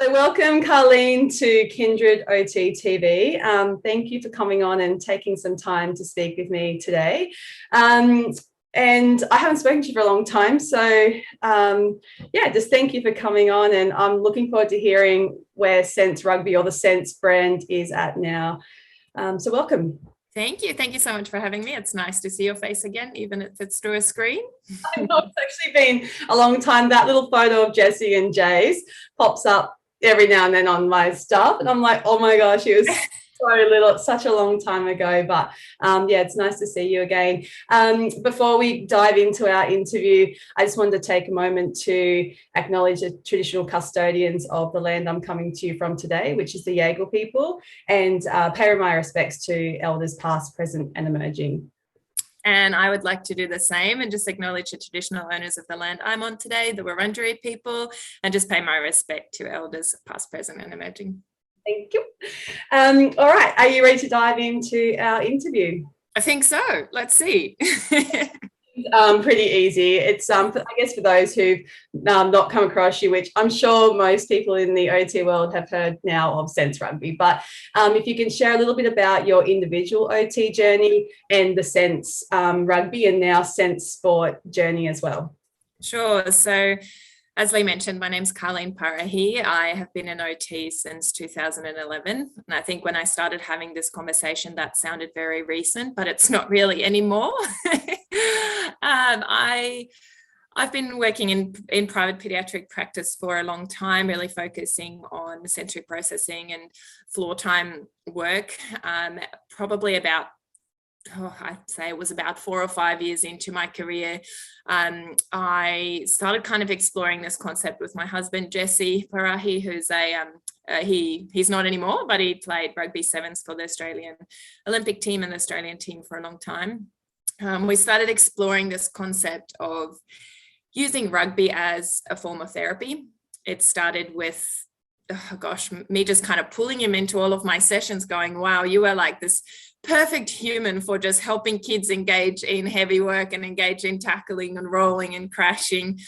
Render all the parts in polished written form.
So welcome, Carlien, to Kindred OT TV. Thank you for coming on and taking some time to speak with me today. And I haven't spoken to you for a long time, so just thank you for coming on, and I'm looking forward to hearing where Sense Rugby or the Sense brand is at now. So welcome. Thank you. Thank you so much for having me. It's nice to see your face again, even if it's through a screen. I know, it's actually been a long time. That little photo of Jessie and Jay's pops up every now and then on my stuff, and I'm like, oh my gosh, it was so little, such a long time ago. But it's nice to see you again. Before we dive into our interview, I just wanted to take a moment to acknowledge the traditional custodians of the land I'm coming to you from today, which is the Yaegl people, and pay my respects to elders past, present and emerging. And I would like to do the same and just acknowledge the traditional owners of the land I'm on today, the Wurundjeri people, and just pay my respect to elders past, present and emerging. Thank you. All right, are you ready to dive into our interview? I think so. Let's see. Pretty easy. It's I guess for those who've not come across you, which I'm sure most people in the OT world have heard now of Sense Rugby, but if you can share a little bit about your individual OT journey and the Sense Rugby and now Sense Sport journey as well. Sure. So as Lee mentioned, my name's Carlien Parahi. I have been an OT since 2011. And I think when I started having this conversation, that sounded very recent, but it's not really anymore. I've been working in private pediatric practice for a long time, really focusing on sensory processing and floor time work, probably about I'd say it was about 4 or 5 years into my career. I started kind of exploring this concept with my husband, Jesse Parahi, who's he's not anymore, but he played rugby sevens for the Australian Olympic team and the Australian team for a long time. We started exploring this concept of using rugby as a form of therapy. It started with me just kind of pulling him into all of my sessions going, wow, you are like this perfect human for just helping kids engage in heavy work and engage in tackling and rolling and crashing.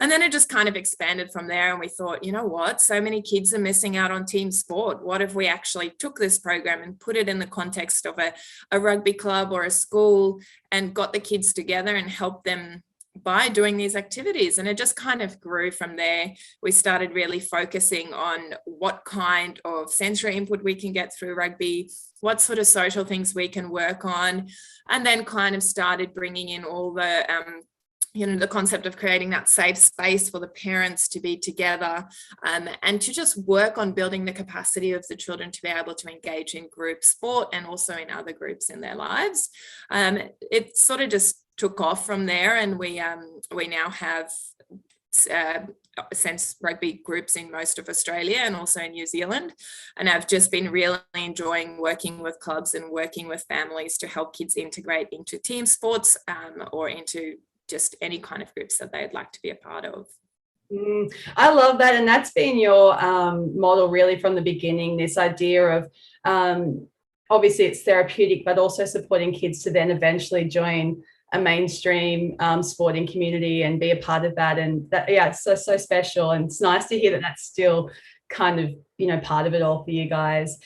And then it just kind of expanded from there. And we thought, you know what, so many kids are missing out on team sport. What if we actually took this program and put it in the context of a rugby club or a school and got the kids together and helped them by doing these activities? And it just kind of grew from there. We started really focusing on what kind of sensory input we can get through rugby, what sort of social things we can work on, and then kind of started bringing in all the the concept of creating that safe space for the parents to be together and to just work on building the capacity of the children to be able to engage in group sport and also in other groups in their lives. It sort of just took off from there, and we now have Sense Rugby groups in most of Australia and also in New Zealand, and I've just been really enjoying working with clubs and working with families to help kids integrate into team sports or into just any kind of groups that they'd like to be a part of. I love that, and that's been your model really from the beginning, this idea of obviously it's therapeutic but also supporting kids to then eventually join a mainstream sporting community and be a part of that. And that, it's so special, and it's nice to hear that that's still kind of part of it all for you guys.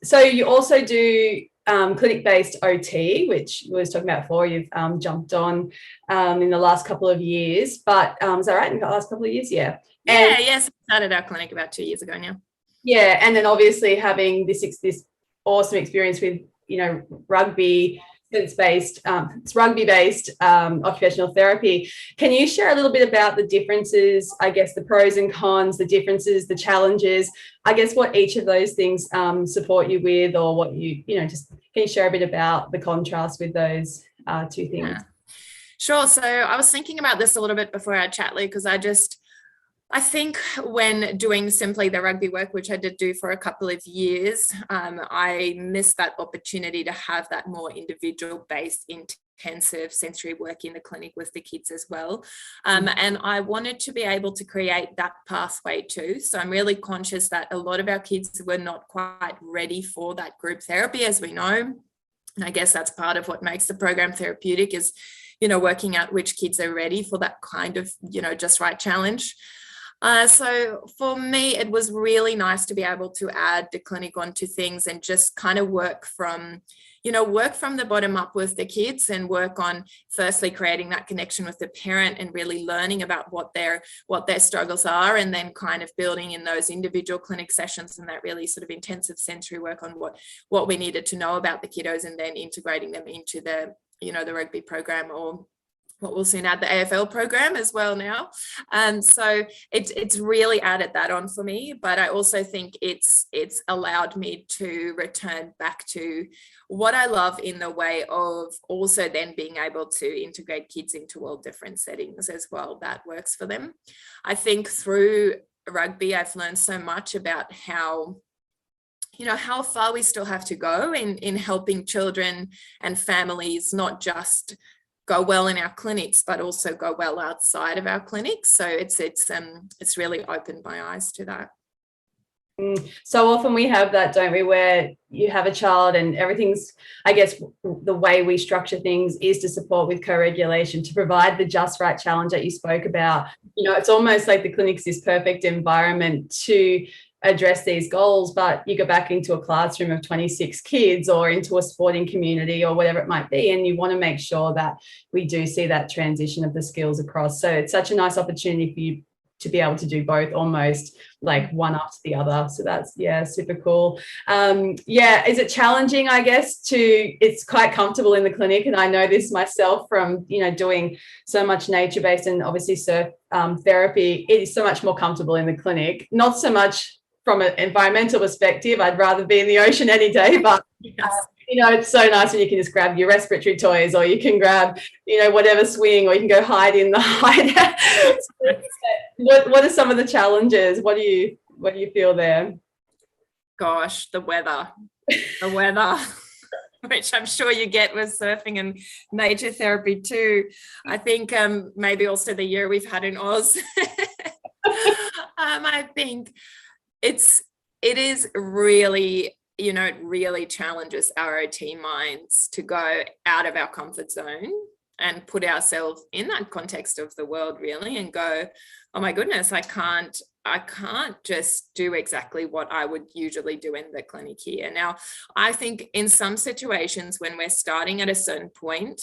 So you also do clinic-based OT, which we was talking about before. You've jumped on in the last couple of years, but is that right? In the last couple of years, yes. We started our clinic about 2 years ago now. Yeah, and then obviously having this awesome experience with rugby. It's rugby-based occupational therapy. Can you share a little bit about the differences, I guess, the pros and cons, the differences, the challenges, I guess what each of those things support you with, or what just can you share a bit about the contrast with those two things? Yeah. Sure. So I was thinking about this a little bit before our chat, Lee, because I think when doing simply the rugby work, which I did do for a couple of years, I missed that opportunity to have that more individual-based, intensive sensory work in the clinic with the kids as well. And I wanted to be able to create that pathway too. So I'm really conscious that a lot of our kids were not quite ready for that group therapy, as we know. And I guess that's part of what makes the program therapeutic is, working out which kids are ready for that kind of, just right challenge. So for me, it was really nice to be able to add the clinic onto things and just kind of work from the bottom up with the kids, and work on firstly creating that connection with the parent and really learning about what their struggles are, and then kind of building in those individual clinic sessions and that really sort of intensive sensory work on what we needed to know about the kiddos, and then integrating them into the rugby program, or what we'll soon add, the AFL program as well now. So it's really added that on for me, but I also think it's allowed me to return back to what I love in the way of also then being able to integrate kids into all different settings as well that works for them. I think through rugby, I've learned so much about how far we still have to go in helping children and families not just go well in our clinics, but also go well outside of our clinics. So it's really opened my eyes to that. So often we have that, don't we, where you have a child and everything's, I guess, the way we structure things is to support with co-regulation, to provide the just right challenge that you spoke about. It's almost like the clinic's this perfect environment to address these goals, but you go back into a classroom of 26 kids or into a sporting community or whatever it might be, and you want to make sure that we do see that transition of the skills across. So it's such a nice opportunity for you to be able to do both, almost like one after the other. So that's, super cool. Is it challenging, I guess, it's quite comfortable in the clinic, and I know this myself from, doing so much nature-based and obviously surf therapy. It is so much more comfortable in the clinic, not so much from an environmental perspective. I'd rather be in the ocean any day, but it's so nice when you can just grab your respiratory toys, or you can grab, whatever swing, or you can go hide in the hide. What are some of the challenges? What do you feel there? Gosh, the weather, which I'm sure you get with surfing and nature therapy too. I think maybe also the year we've had in Oz. I think it is really, it really challenges our OT minds to go out of our comfort zone and put ourselves in that context of the world really, and go, oh my goodness, I can't just do exactly what I would usually do in the clinic here. Now, I think in some situations when we're starting at a certain point,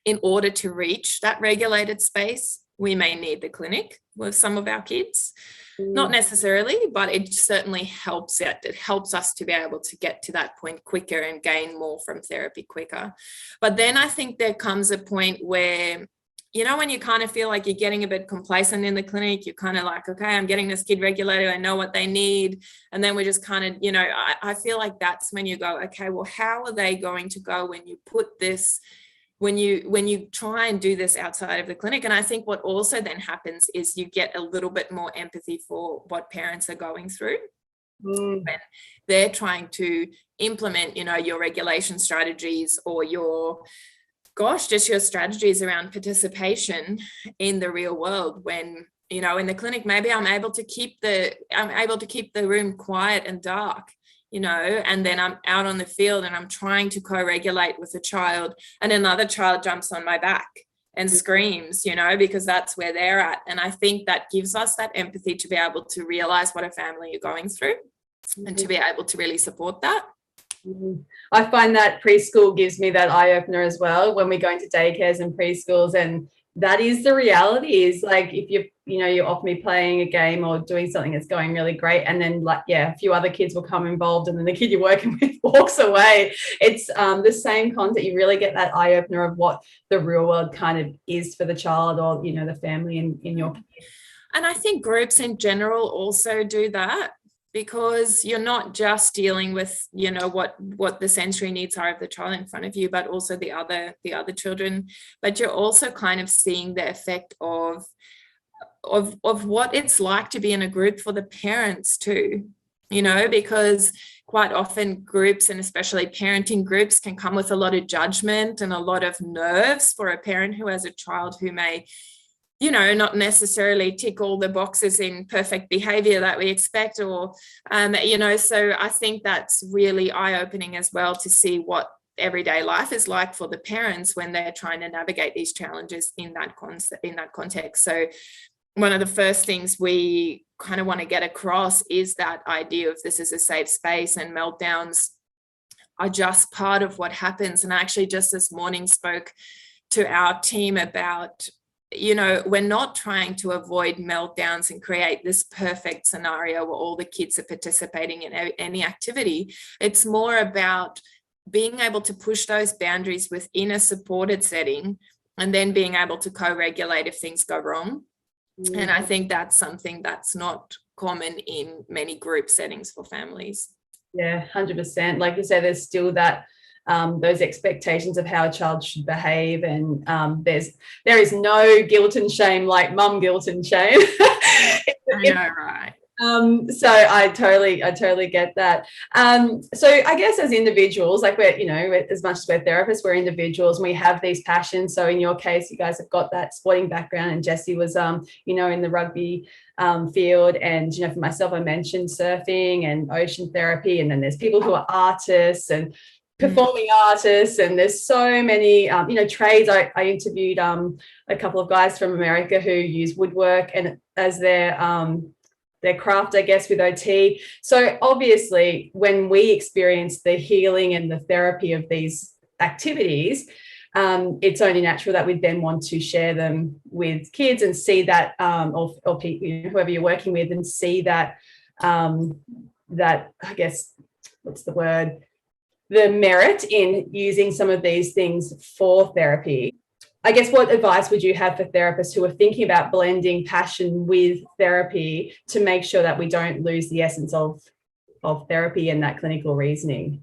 in order to reach that regulated space, we may need the clinic with some of our kids. Not necessarily, but it certainly helps it. It helps us to be able to get to that point quicker and gain more from therapy quicker. But then I think there comes a point where, when you kind of feel like you're getting a bit complacent in the clinic, you're kind of like, okay, I'm getting this kid regulated, I know what they need. And then we just kind of, I feel like that's when you go, okay, well, how are they going to go when you put this, when you try and do this outside of the clinic? And I think what also then happens is you get a little bit more empathy for what parents are going through when they're trying to implement, your regulation strategies, or your strategies around participation in the real world. When, in the clinic, maybe I'm able to keep the room quiet and dark, and then I'm out on the field and I'm trying to co-regulate with a child, and another child jumps on my back and screams, because that's where they're at. And I think that gives us that empathy to be able to realize what a family you're going through and to be able to really support that. I find that preschool gives me that eye-opener as well, when we go into daycares and preschools, and that is the reality, is like, if you're off me playing a game or doing something that's going really great, and then a few other kids will come involved, and then the kid you're working with walks away. It's the same concept. You really get that eye-opener of what the real world kind of is for the child, or the family in your. And I think groups in general also do that, because you're not just dealing with, what the sensory needs are of the child in front of you, but also the other children. But you're also kind of seeing the effect of what it's like to be in a group for the parents too, because quite often groups, and especially parenting groups, can come with a lot of judgment and a lot of nerves for a parent who has a child who may, not necessarily tick all the boxes in perfect behavior that we expect, or, so I think that's really eye-opening as well, to see what everyday life is like for the parents when they're trying to navigate these challenges in that context. So one of the first things we kind of want to get across is that idea of this is a safe space, and meltdowns are just part of what happens. And I actually just this morning spoke to our team about, we're not trying to avoid meltdowns and create this perfect scenario where all the kids are participating in any activity. It's more about being able to push those boundaries within a supported setting, and then being able to co-regulate if things go wrong. And I think that's something that's not common in many group settings for families. Yeah, 100%. Like you say, there's still that those expectations of how a child should behave, and there is no guilt and shame like mum guilt and shame. I know, right? So I totally get that. So I guess as individuals, like we're, as much as we're therapists, we're individuals and we have these passions. So in your case, you guys have got that sporting background, and Jessie was, in the rugby field. And, for myself, I mentioned surfing and ocean therapy. And then there's people who are artists and performing artists, and there's so many trades. I interviewed a couple of guys from America who use woodwork and as their craft, I guess, with OT. So obviously when we experience the healing and the therapy of these activities, it's only natural that we then want to share them with kids and see that or people, whoever you're working with, and see that that, I guess, what's the word, the merit in using some of these things for therapy. I guess, what advice would you have for therapists who are thinking about blending passion with therapy to make sure that we don't lose the essence of therapy and that clinical reasoning?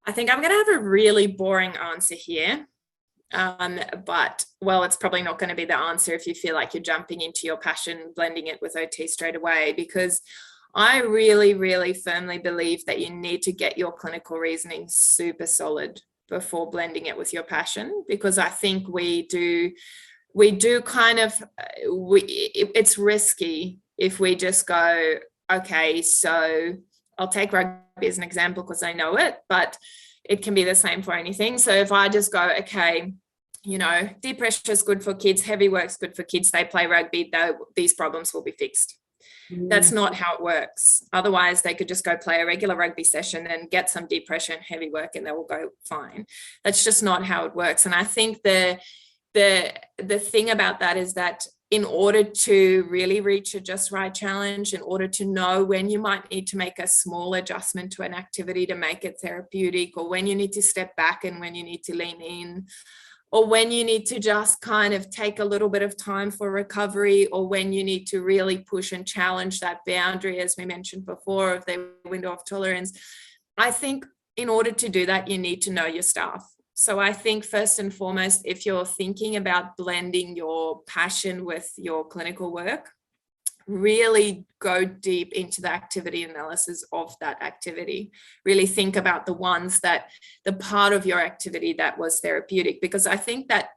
I think I'm going to have a really boring answer here. But, it's probably not going to be the answer if you feel like you're jumping into your passion, blending it with OT straight away, because I really, really firmly believe that you need to get your clinical reasoning super solid before blending it with your passion, because I think we do kind of, it's risky if we just go, okay, so I'll take rugby as an example because I know it, but it can be the same for anything. So if I just go, okay, deep pressure is good for kids, heavy work's good for kids, they play rugby, these problems will be fixed. That's not how it works. Otherwise, they could just go play a regular rugby session and get some deep pressure and heavy work, and they will go fine. That's just not how it works. And I think the thing about that is that in order to really reach a just right challenge, in order to know when you might need to make a small adjustment to an activity to make it therapeutic, or when you need to step back and when you need to lean in, or when you need to just kind of take a little bit of time for recovery, or when you need to really push and challenge that boundary, as we mentioned before, of the window of tolerance. I think in order to do that, you need to know your staff. So I think first and foremost, if you're thinking about blending your passion with your clinical work, really go deep into the activity analysis of that activity. Really think about the part of your activity that was therapeutic, because I think that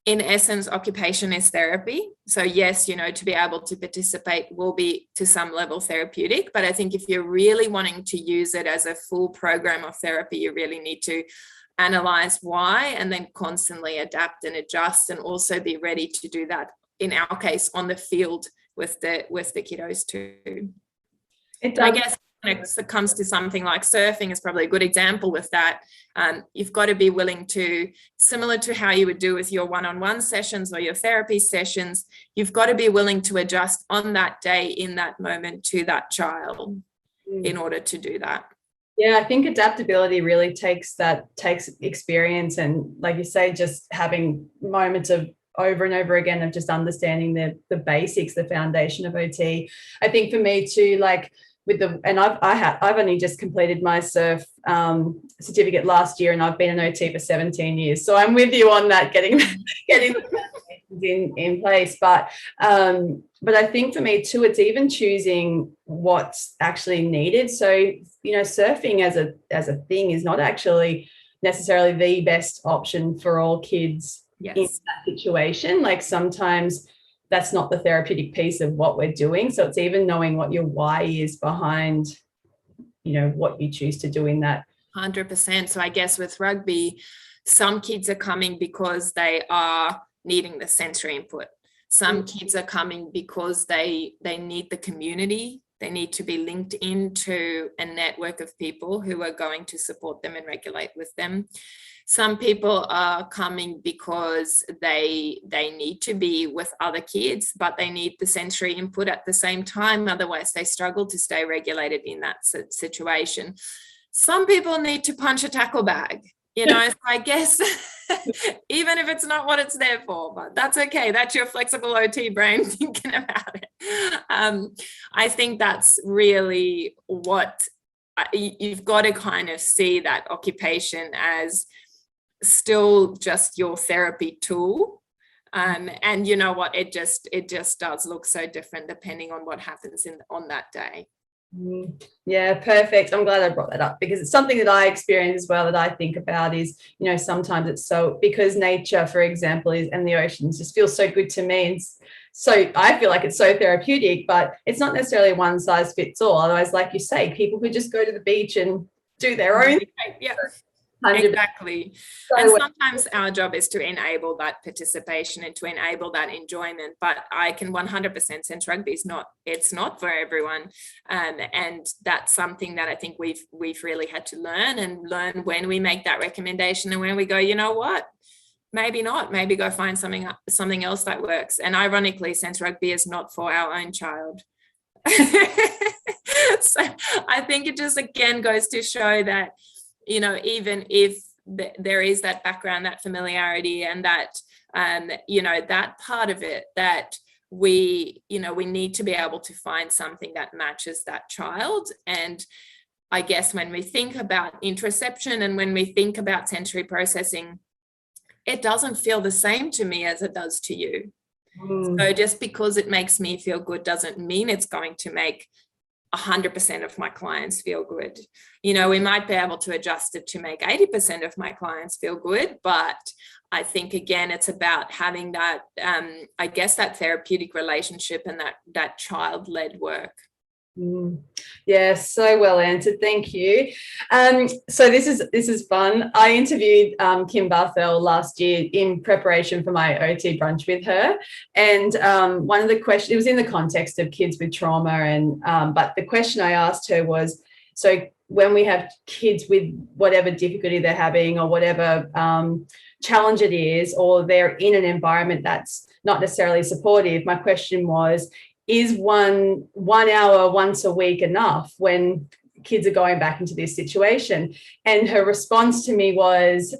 in essence, occupation is therapy. So yes, to be able to participate will be to some level therapeutic, but I think if you're really wanting to use it as a full program of therapy, you really need to analyze why, and then constantly adapt and adjust, and also be ready to do that, in our case, on the field with the kiddos too. I guess when it comes to something like surfing is probably a good example with that. You've got to be willing to, similar to how you would do with your one-on-one sessions or your therapy sessions, you've got to be willing to adjust on that day, in that moment, to that child in order to do that. Yeah, I think adaptability really takes experience, and like you say, just having moments of over and over again of just understanding the basics, the foundation of OT. I think for me too, like I've only just completed my surf certificate last year, and I've been an OT for 17 years. So I'm with you on that, getting in place. But I think for me too, it's even choosing what's actually needed. So, surfing as a thing is not actually necessarily the best option for all kids. Yes. In that situation. Like sometimes that's not the therapeutic piece of what we're doing. So it's even knowing what your why is behind, what you choose to do in that. 100%. So I guess with rugby, some kids are coming because they are needing the sensory input. Some kids are coming because they need the community. They need to be linked into a network of people who are going to support them and regulate with them. Some people are coming because they need to be with other kids, but they need the sensory input at the same time. Otherwise, they struggle to stay regulated in that situation. Some people need to punch a tackle bag, you know, so I guess even if it's not what it's there for, but that's okay. That's your flexible OT brain thinking about it. I think that's really what you've got to kind of see that occupation as still just your therapy tool. And you know what, it just does look so different depending on what happens on that day. Yeah, perfect. I'm glad I brought that up, because it's something that I experience as well, that I think about is, you know, sometimes it's so, because nature, for example, is, and the oceans just feels so good to me. And so I feel like it's so therapeutic, but it's not necessarily one size fits all. Otherwise, like you say, people could just go to the beach and do their own. Yeah. 100%. Exactly. And sometimes our job is to enable that participation and to enable that enjoyment, but I can 100% sense rugby is not, it's not for everyone. And that's something that I think we've really had to learn when we make that recommendation, and when we go, you know what, maybe not, maybe go find something else that works. And ironically, sense rugby is not for our own child. So I think it just again goes to show that, you know, even if there is that background, that familiarity, and that, you know, that part of it, that we need to be able to find something that matches that child. And I guess when we think about interoception and when we think about sensory processing, it doesn't feel the same to me as it does to you. So just because it makes me feel good doesn't mean it's going to make 100% of my clients feel good. You know, we might be able to adjust it to make 80% of my clients feel good, but I think again, it's about having that, I guess, that therapeutic relationship and that child-led work. Yeah, so well answered. Thank you. So this is fun. I interviewed Kim Barthel last year in preparation for my OT brunch with her, and one of the questions, it was in the context of kids with trauma, and but the question I asked her was, so when we have kids with whatever difficulty they're having or whatever challenge it is, or they're in an environment that's not necessarily supportive, my question was, is one hour once a week enough when kids are going back into this situation? And her response to me was,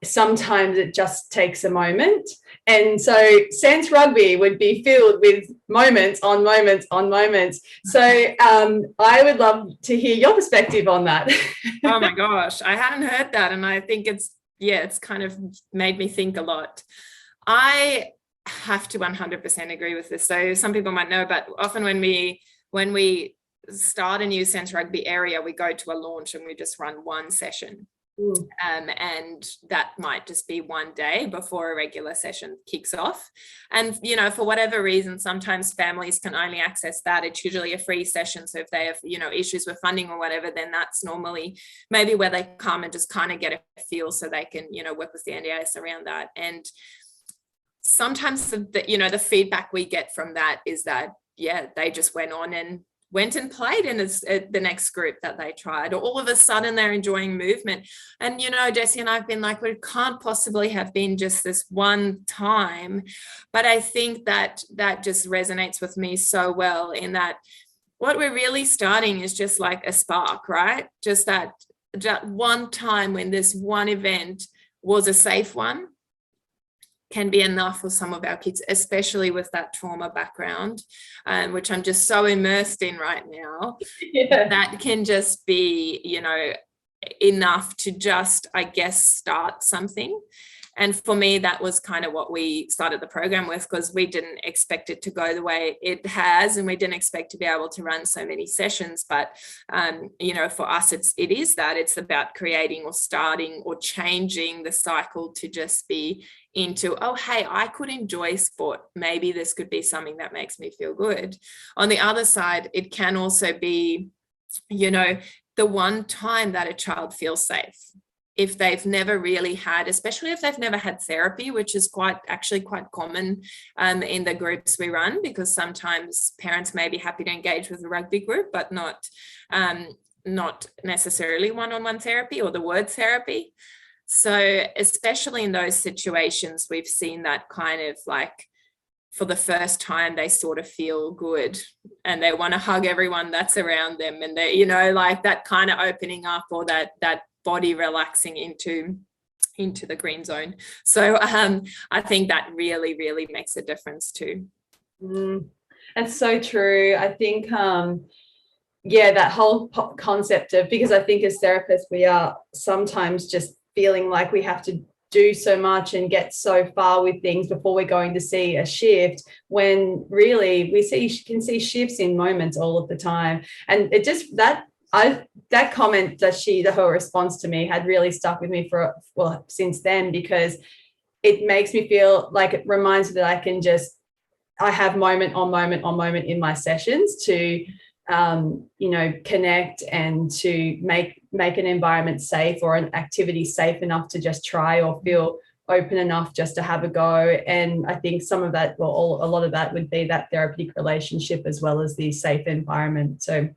sometimes it just takes a moment. And so sense rugby would be filled with moments on moments on moments. So I would love to hear your perspective on that. Oh my gosh, I hadn't heard that. And I think it's kind of made me think a lot. I have to 100% agree with this. So some people might know, but often when we start a new sense rugby area, we go to a launch and we just run one session. And that might just be one day before a regular session kicks off. And, you know, for whatever reason, sometimes families can only access that. It's usually a free session. So if they have, you know, issues with funding or whatever, then that's normally maybe where they come and just kind of get a feel so they can, you know, work with the NDIS around that. And sometimes the feedback we get from that is that, yeah, they just went and played in the next group that they tried, or all of a sudden they're enjoying movement. And, you know, Jessie and I've been like, well, it can't possibly have been just this one time. But I think that just resonates with me so well, in that what we're really starting is just like a spark, right? Just that one time when this one event was a safe one can be enough for some of our kids, especially with that trauma background, which I'm just so immersed in right now. Yeah. That can just be, you know, enough to just, I guess, start something. And for me, that was kind of what we started the program with, because we didn't expect it to go the way it has, and we didn't expect to be able to run so many sessions. But, you know, for us, it's about creating or starting or changing the cycle to just be into, oh, hey, I could enjoy sport. Maybe this could be something that makes me feel good. On the other side, it can also be, you know, the one time that a child feels safe. if they've never really had, especially if they've never had therapy, which is actually quite common in the groups we run, because sometimes parents may be happy to engage with a rugby group, but not necessarily one-on-one therapy or the word therapy. So especially in those situations, we've seen that kind of like, for the first time, they sort of feel good and they want to hug everyone that's around them, and they, like that kind of opening up, or that body relaxing into the green zone. So I think that really, really makes a difference too. That's so true. I think that whole concept of, because I think as therapists we are sometimes just feeling like we have to do so much and get so far with things before we're going to see a shift, when really can see shifts in moments all of the time. And it just, that comment that her response to me had really stuck with me since then, because it makes me feel like, it reminds me that I have moment on moment on moment in my sessions to connect and to make an environment safe, or an activity safe enough to just try, or feel open enough just to have a go. And I think some of that, a lot of that would be that therapeutic relationship as well as the safe environment. So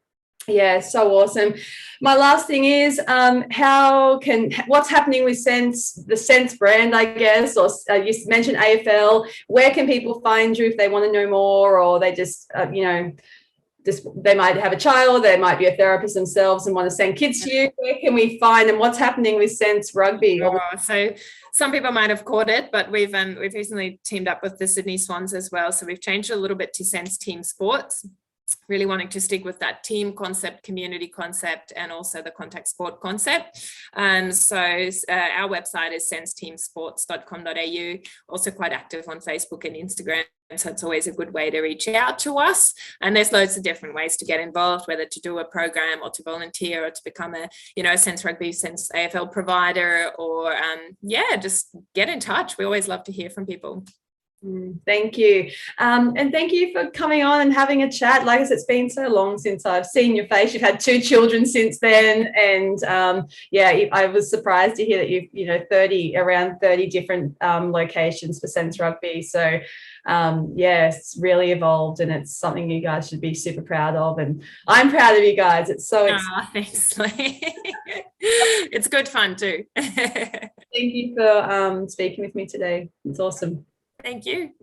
yeah, so awesome. My last thing is, what's happening with the Sense brand, I guess, or you mentioned AFL. Where can people find you if they want to know more, or they just, they might have a child, they might be a therapist themselves and want to send kids to you? Where can we find, and what's happening with Sense Rugby? So some people might have caught it, but we've recently teamed up with the Sydney Swans as well. So we've changed a little bit to Sense Team Sports, really wanting to stick with that team concept, community concept, and also the contact sport concept. So our website is senseteamsports.com.au, also quite active on Facebook and Instagram. So it's always a good way to reach out to us. And there's loads of different ways to get involved, whether to do a program or to volunteer or to become a Sense Rugby, Sense AFL provider, or just get in touch. We always love to hear from people. Thank you. And thank you for coming on and having a chat. Like I said, it's been so long since I've seen your face. You've had 2 children since then. And I was surprised to hear that you've, around 30 different locations for Sense Rugby. So it's really evolved, and it's something you guys should be super proud of. And I'm proud of you guys. It's so exciting. Thanks, Lee. It's good fun too. Thank you for speaking with me today. It's awesome. Thank you.